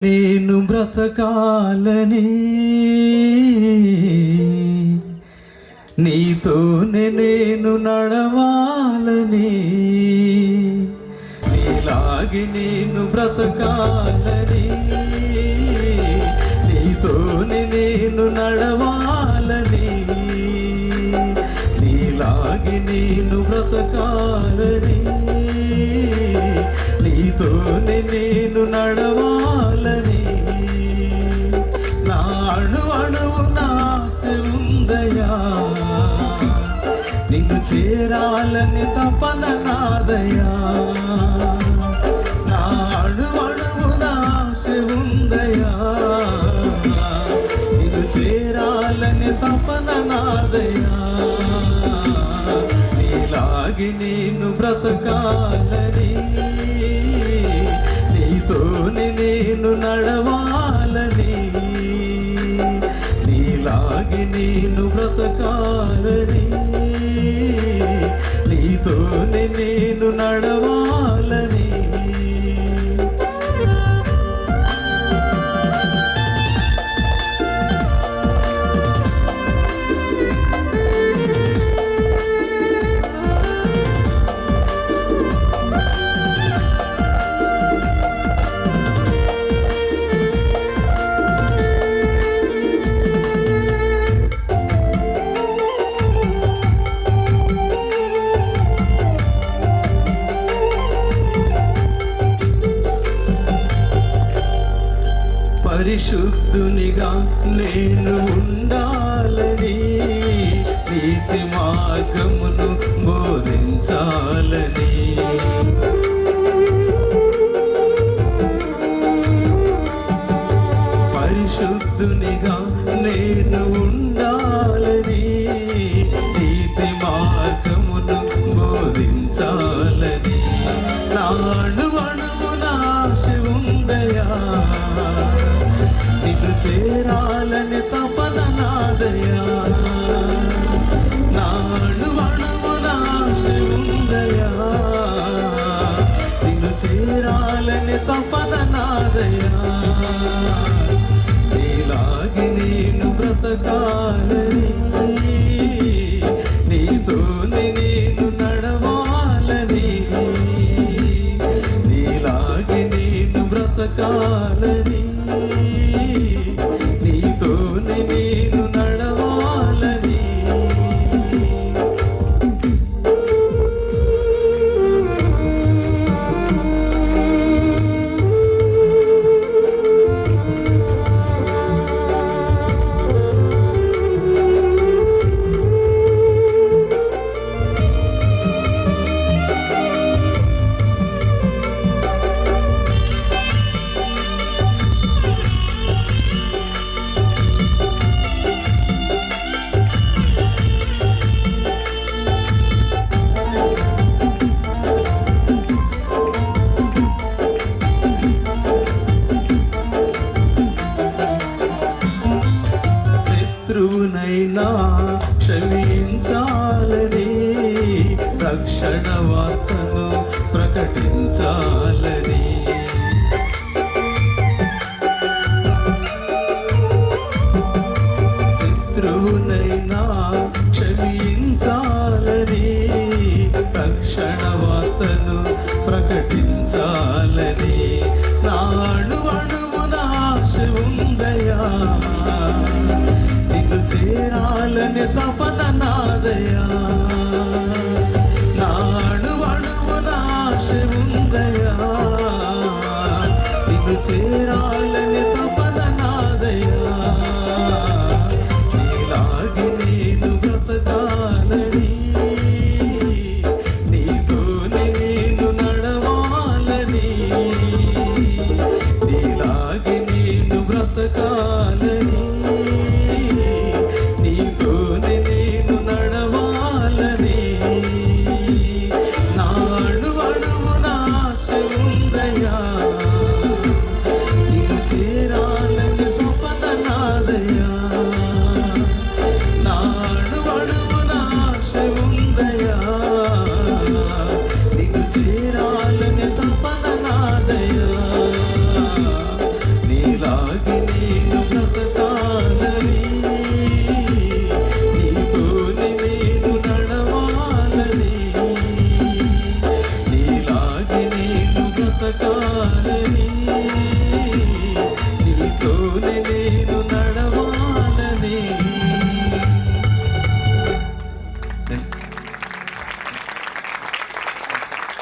నేను బ్రతకాలని నీతోనే నేను నడవాలని నీలాగి నేను బ్రతకాలని నీతోనే నేను నడవాలని నీలాగి నేను బ్రతకాలని నీతోనే నేను నడవాలని నా అణువు నాశ ఉందయా నిన్ను చేరాలని తపన నాదయా నా అణువు నాశ ఉందయా నిన్ను చేరాలని తపన నాదయా నీలాగి నేను బ్రతకాలని నీతోనే నేను నడవాలని నీలాగి నేను బ్రతకాలని నీతోనే నేను నడవాలని పరిశుద్ధునిగా నేను ఉండాలని నీతి మార్గమును బోధించాలని పరిశుద్ధునిగా నేను ఉండాలని నీతి మార్గమును బోధించాలని నా అణువు నాశ ఉందయా నిన్ను చేరాలని తపన నాదయా నా అణువు నాశ ఉందయా నిన్ను చేరాలని తపన నాదయా నీలాగి నేను బ్రతకాలని నీతోనే నేను నడవాలని నీలాగి నేను బ్రతకాలని నీతోనే నేను నడవాలని శత్రువునైనా క్షమించాలని రక్షణ వార్తను ప్రకటించాలని శత్రువునైనా క్షమించాలని రక్షణ వార్తను ప్రకటించాలని నా అణువు నాశ ఉందయా నిన్ను చేరాలని తపన నాదయా నా అణువు నాశ ఉందయా నిన్ను చేరాలని తపన నాదయా నీలాగి నేను బ్రతకాలని నీతోనే నేను నడవాలని నీలాగి నేను బ్రతకాలని నీతోనే నేను నడవాలని నా అణువు నాశ ఉందయా నిన్ను చేరాలని తపన బ్రతకాలని